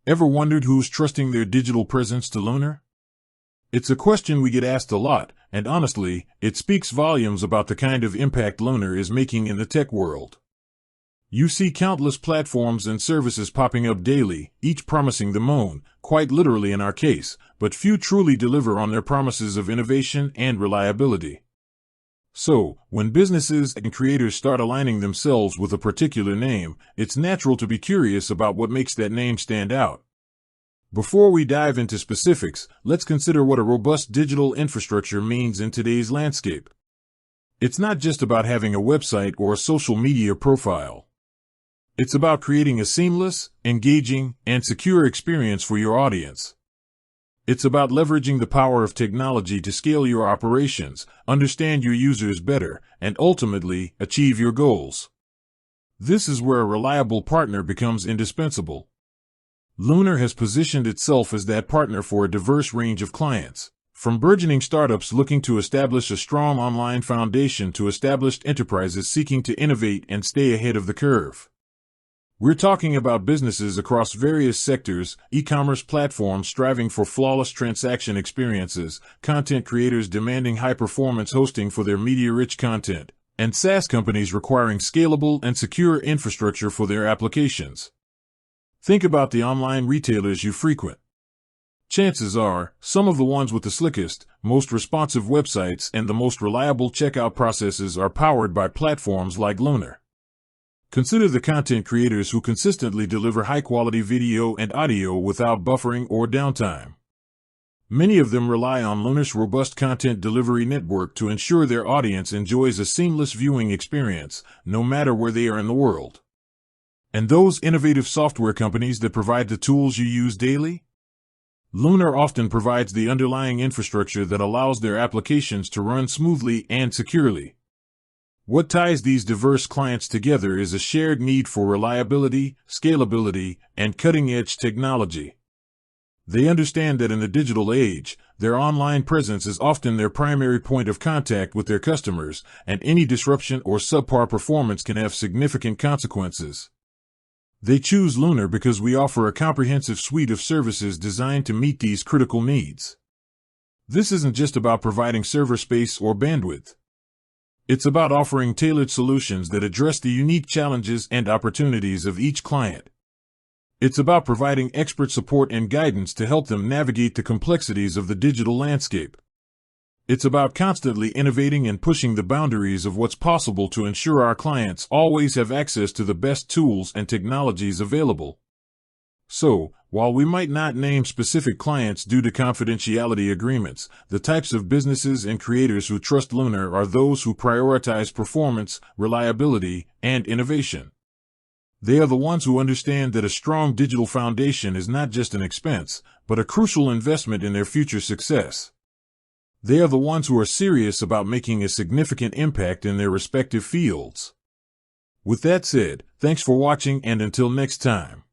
Ever wondered who's trusting their digital presence to Lunar? It's a question we get asked a lot, and honestly, it speaks volumes about the kind of impact Lunar is making in the tech world. You see countless platforms and services popping up daily, each promising the moon, quite literally in our case, but few truly deliver on their promises of innovation and reliability. So, when businesses and creators start aligning themselves with a particular name, it's natural to be curious about what makes that name stand out. Before we dive into specifics, let's consider what a robust digital infrastructure means in today's landscape. It's not just about having a website or a social media profile. It's about creating a seamless, engaging, and secure experience for your audience. It's about leveraging the power of technology to scale your operations, understand your users better, and ultimately, achieve your goals. This is where a reliable partner becomes indispensable. Lunar has positioned itself as that partner for a diverse range of clients, from burgeoning startups looking to establish a strong online foundation to established enterprises seeking to innovate and stay ahead of the curve. We're talking about businesses across various sectors, e-commerce platforms striving for flawless transaction experiences, content creators demanding high-performance hosting for their media-rich content, and SaaS companies requiring scalable and secure infrastructure for their applications. Think about the online retailers you frequent. Chances are, some of the ones with the slickest, most responsive websites and the most reliable checkout processes are powered by platforms like Lunar. Consider the content creators who consistently deliver high-quality video and audio without buffering or downtime. Many of them rely on Lunar's robust content delivery network to ensure their audience enjoys a seamless viewing experience, no matter where they are in the world. And those innovative software companies that provide the tools you use daily? Lunar often provides the underlying infrastructure that allows their applications to run smoothly and securely. What ties these diverse clients together is a shared need for reliability, scalability, and cutting-edge technology. They understand that in the digital age, their online presence is often their primary point of contact with their customers, and any disruption or subpar performance can have significant consequences. They choose Lunar because we offer a comprehensive suite of services designed to meet these critical needs. This isn't just about providing server space or bandwidth. It's about offering tailored solutions that address the unique challenges and opportunities of each client. It's about providing expert support and guidance to help them navigate the complexities of the digital landscape. It's about constantly innovating and pushing the boundaries of what's possible to ensure our clients always have access to the best tools and technologies available. So, while we might not name specific clients due to confidentiality agreements, the types of businesses and creators who trust Lunar are those who prioritize performance, reliability, and innovation. They are the ones who understand that a strong digital foundation is not just an expense, but a crucial investment in their future success. They are the ones who are serious about making a significant impact in their respective fields. With that said, thanks for watching, and until next time.